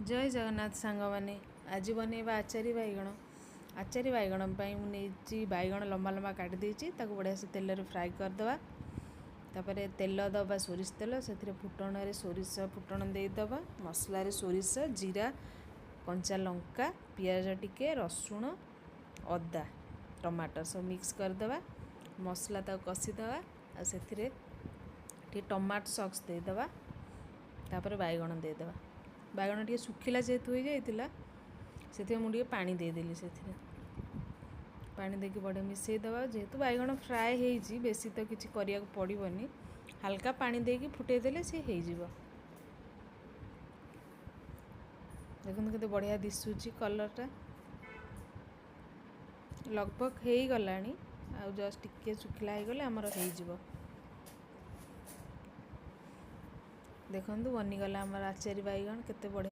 जय जगन्नाथ सांग मैंने आज बनैबा आचारी बैगण। आचारी बैगण मुझे बैगण लंबा लंबा काटी देती बढ़िया से तेल रे फ्राए करदे। तापर तेल दबा सोरिष तेल से फुटण रे सोरिष फुटण देदबा मसला रे सोरिष जीरा कंचा लंका पियाज टिके रसुण अदा टमाटर सब मिक्स करदे मसला तक कषिदे से टमाटो सॉस देदबा तापर बैगण देदबा। बैगण टे सुखिला जेहेतु हो जाइला से मुझे पानी देदेली से पानी देके बढ़िया मिसईदबा। जेहेतु बैगण फ्राए हो बेसी तो किसी करिया पड़ोनी हल्का पानी देके फुटेदेले सी हो। देखते केते बढ़िया दिशुची कलरटा लगभग हो गलानी आ जस्ट टिके सुखिला हो गले आमर हो। देखु बनीगला आमर आचारी बैगण केते बढ़िया।